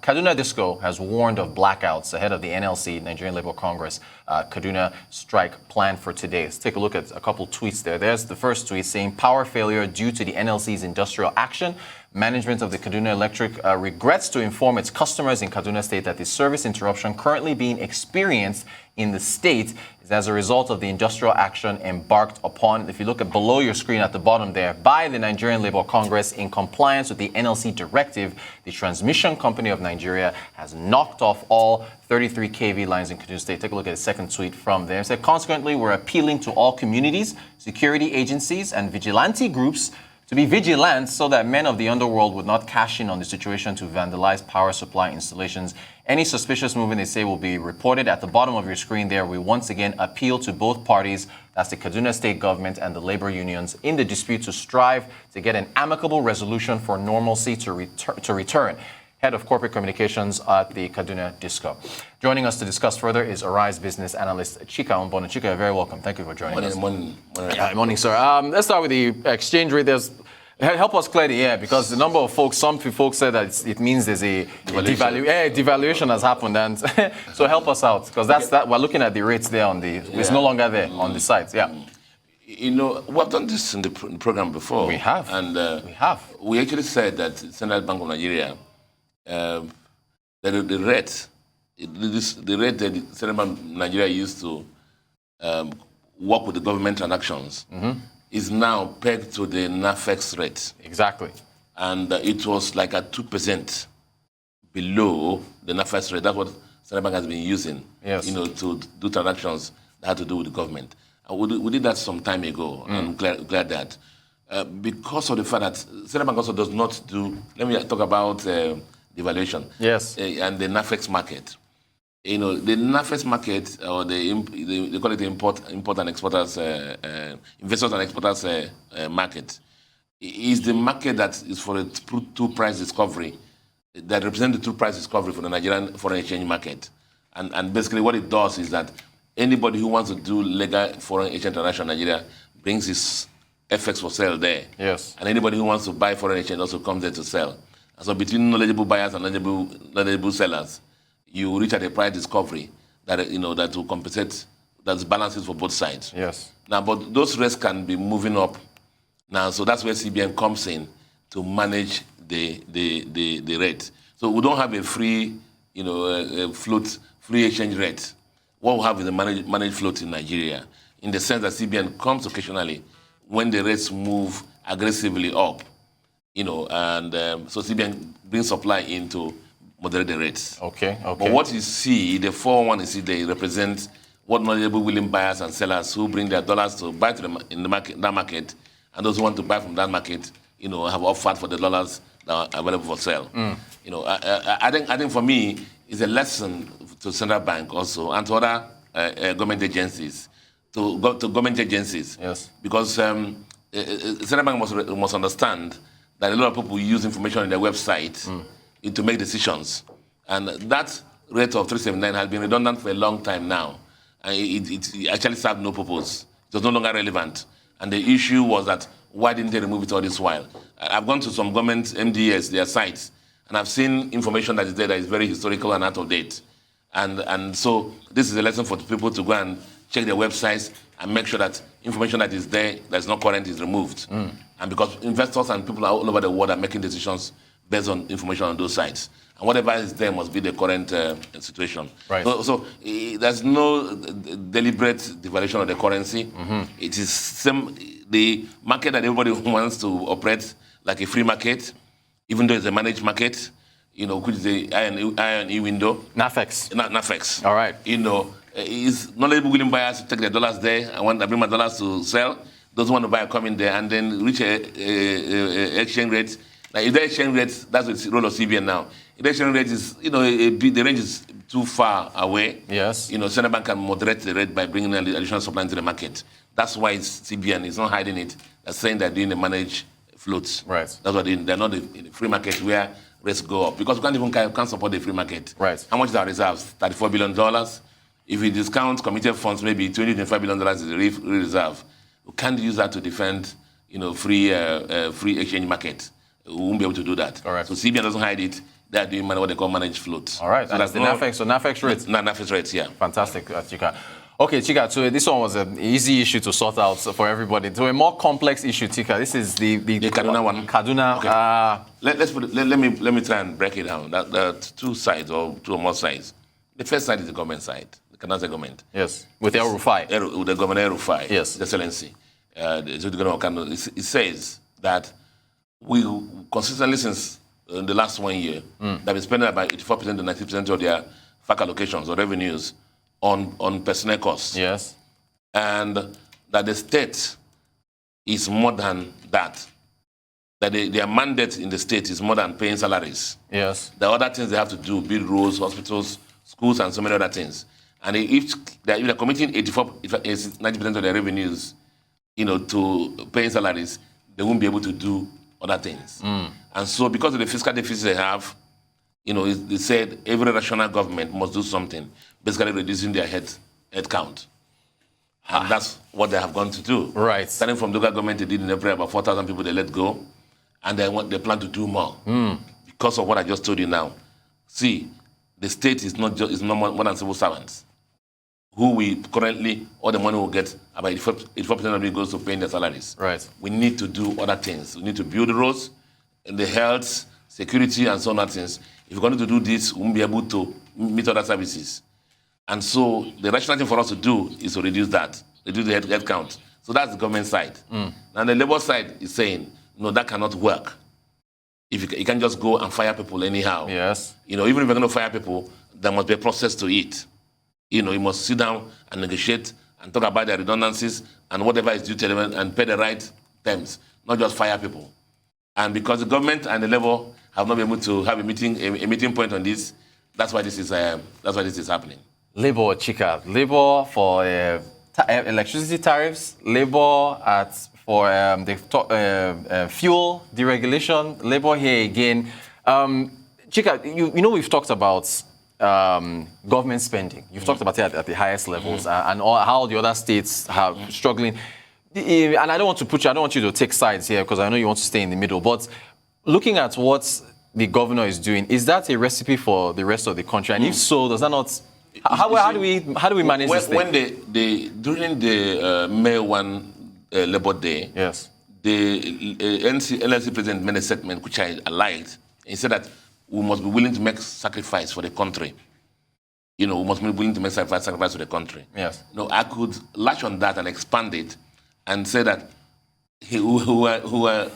Kaduna Disco has warned of blackouts ahead of the NLC, Nigerian Labour Congress, Kaduna strike planned for today. Let's take a look at a couple tweets there. There's the first tweet saying, power failure due to the NLC's industrial action. Management of the Kaduna Electric regrets to inform its customers in Kaduna State that the service interruption currently being experienced in the state is as a result of the industrial action embarked upon, if you look at below your screen at the bottom there, by the Nigerian Labour Congress in compliance with the NLC directive. The Transmission Company of Nigeria has knocked off all 33 kV lines in Kaduna State. Take a look at the second tweet from there. It said, consequently, we're appealing to all communities, security agencies, and vigilante groups to be vigilant so that men of the underworld would not cash in on the situation to vandalize power supply installations. Any suspicious movement, they say, will be reported. At the bottom of your screen there, we once again appeal to both parties, that's the Kaduna State government and the labor unions, in the dispute to strive to get an amicable resolution for normalcy to return. Head of Corporate Communications at the Kaduna Disco. Joining us to discuss further is Arise business analyst Chika Ombona. Chika, you're very welcome. Thank you for joining us. Morning, sir. Let's start with the exchange rate. Help us clear the air, because the number of folks, some folks said that it means there's a devaluation has happened, and so help us out, because we're looking at the rates there it's no longer there on the site. Yeah. You know, we've done this in the program before. We have. And we actually said that Central Bank of Nigeria, that the rate that the Central Bank of Nigeria used to work with the government transactions is now pegged to the NAFEX rate. Exactly. And it was like at 2% below the NAFEX rate. That's what Central Bank has been using, to do transactions that had to do with the government. And we did that some time ago, and I'm glad that. Because of the fact that Central Bank also does not do, let me talk about devaluation. Yes. And the NAFEX market. You know, the NAFEX market, or they call it the import and exporters, investors and exporters market, is the market that is for a true price discovery, that represents the true price discovery for the Nigerian foreign exchange market. And basically what it does is that anybody who wants to do legal foreign exchange transaction in Nigeria brings his FX for sale there. Yes. And anybody who wants to buy foreign exchange also comes there to sell. And so between knowledgeable buyers and knowledgeable sellers, you reach at a price discovery that that will compensate, that's balances for both sides. Yes. Now, but those rates can be moving up now, so that's where CBN comes in to manage the rate. So we don't have a free, free exchange rate. What we have is a managed float in Nigeria, in the sense that CBN comes occasionally when the rates move aggressively up, and so CBN brings supply in to moderate the rates. Okay. But what you see, the 401 you see, they represent what knowledgeable willing buyers and sellers who bring their dollars to buy in the market, that market, and those who want to buy from that market, have offered for the dollars that are available for sale. I think for me, it's a lesson to Central Bank also and to other government agencies, to government agencies. Yes. Because Central Bank must understand that a lot of people use information on their website to make decisions. And that rate of 379 has been redundant for a long time now. And it actually served no purpose. It was no longer relevant. And the issue was that, why didn't they remove it all this while? I've gone to some government MDS, their sites, and I've seen information that is there that is very historical and out of date. And so this is a lesson for people to go and check their websites and make sure that information that is there, that's not current, is removed. And because investors and people all over the world are making decisions based on information on those sites. And whatever is there must be the current situation. Right. So there's no deliberate devaluation of the currency. It is the market that everybody wants to operate like a free market, even though it's a managed market, which is the I&E window. NAFEX. NAFEX. All right. Is knowledgeable willing buyers to take their dollars there. I bring my dollars to sell. Those who want to buy come in there and then reach a exchange rate. Like if the exchange rate, that's the role of CBN now. If the exchange rate is, the range is too far away. Yes. Central Bank can moderate the rate by bringing additional supply into the market. That's why CBN is not hiding it. They're saying they're doing the managed floats. Right. That's what they're not the free market where rates go up, because we can't support the free market. Right. How much is our reserves? $34 billion. If we discount committed funds, maybe $25 billion is the real reserve. We can't use that to defend, free exchange market. We won't be able to do that. All right. So CBN doesn't hide it. they are doing what they call managed float. All right, So and that's the NAFEX rates. NAFEX rates, yeah. Fantastic, Chika. Okay, Chika, so this one was an easy issue to sort out for everybody. To a more complex issue, Chika, this is the Kaduna one. Kaduna. Okay. Let's put it, let me try and break it down. There are two sides or two or more sides. The first side is the government side, the Kaduna government. Yes, with El Rufai. With the governor El Rufai. Yes. The Excellency. It says that we consistently since the last 1 year that we spending about 84% to 90% of their FAC allocations or revenues on personnel costs. Yes. And that the state is more than that. That their mandate in the state is more than paying salaries. Yes. The other things they have to do, build roads, hospitals, schools, and so many other things. And if they're committing 90% of their revenues, to paying salaries, they won't be able to do other things. And so because of the fiscal deficit they have, they said every rational government must do something, basically reducing their head count. And that's what they have gone to do. Right. Starting from local government, they did in April about 4,000 people they let go, and they plan to do more because of what I just told you now. See, the state is not more than civil servants, who we currently, all the money will get, about 84% of it goes to paying their salaries. Right. We need to do other things. We need to build roads, and the health, security, and so on things. If we're going to do this, we won't be able to meet other services. And so the rational thing for us to do is to reduce that, reduce the head count. So that's the government side. And the labor side is saying, no, that cannot work. If you can't just go and fire people anyhow. Yes. Even if you're going to fire people, there must be a process to it. You must sit down and negotiate and talk about the redundancies and whatever is due to them and pay the right terms, not just fire people. And because the government and the labor have not been able to have a meeting point on this, that's why this is happening. Labor, Chika. Labor for electricity tariffs, labor for the fuel deregulation, labor here again. Chika, we've talked about government spending. You've talked about it at the highest levels and how the other states are struggling. And I don't want you to take sides here because I know you want to stay in the middle. But looking at what the governor is doing, is that a recipe for the rest of the country? And if so, does that not? How do we manage this thing? When during the May 1 Labor Day, yes, the NLC president made a statement which I liked. He said that we must be willing to make sacrifice for the country. We must be willing to make sacrifice for the country. Yes. I could latch on that and expand it and say that who are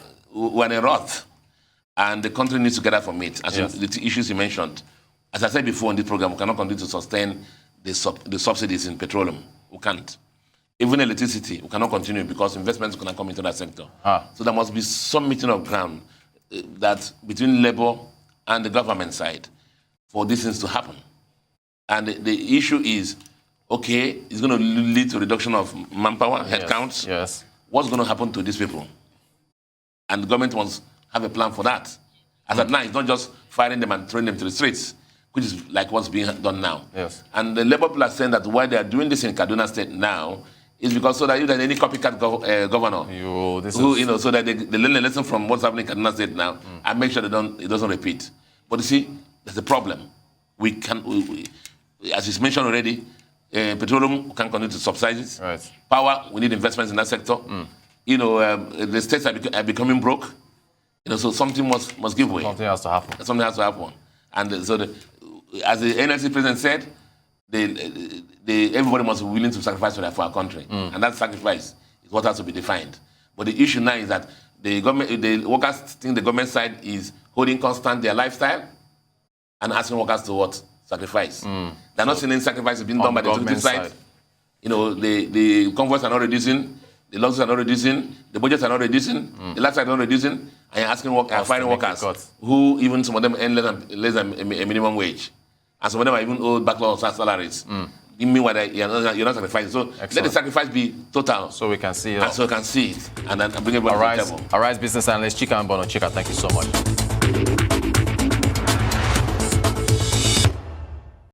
in a rot, and the country needs to get out from it. As the issues you mentioned. As I said before in this program, we cannot continue to sustain the subsidies in petroleum. We can't. Even electricity, we cannot continue because investments cannot come into that sector. So there must be some meeting of ground that between labor and the government side for these things to happen. And the issue is, okay, it's going to lead to reduction of manpower, headcounts. Yes. What's going to happen to these people? And the government must have a plan for that. As at now, it's not just firing them and throwing them to the streets, which is like what's being done now. Yes. And the Labour people are saying that why they are doing this in Kaduna State now is because so that if there's any copycat governor so that they learn a lesson from what's happening in Kaduna State now and make sure it doesn't repeat. But you see, there's a problem. As is mentioned already, petroleum can continue to subsidize it. Right. Power, we need investments in that sector. The states are becoming broke. So something must give way. Something has to happen. Something has to happen. And as the NLC president said, everybody must be willing to sacrifice for our country. And that sacrifice is what has to be defined. But the issue now is that the workers think the government side is holding constant their lifestyle and asking workers to what? Sacrifice. They're not seeing any sacrifice being done by the executive side. The convoys are not reducing, the losses are not reducing, the budgets are not reducing, the lifestyle are not reducing, and you're asking firing workers who even some of them earn less than a minimum wage. And some of them are even owed backlog of salaries. Meanwhile, you're not sacrificing. So let the sacrifice be total. So we can see it. And so we can see it. And then bring everybody to the table. All right, business analyst Chika Mbono. Chika, thank you so much.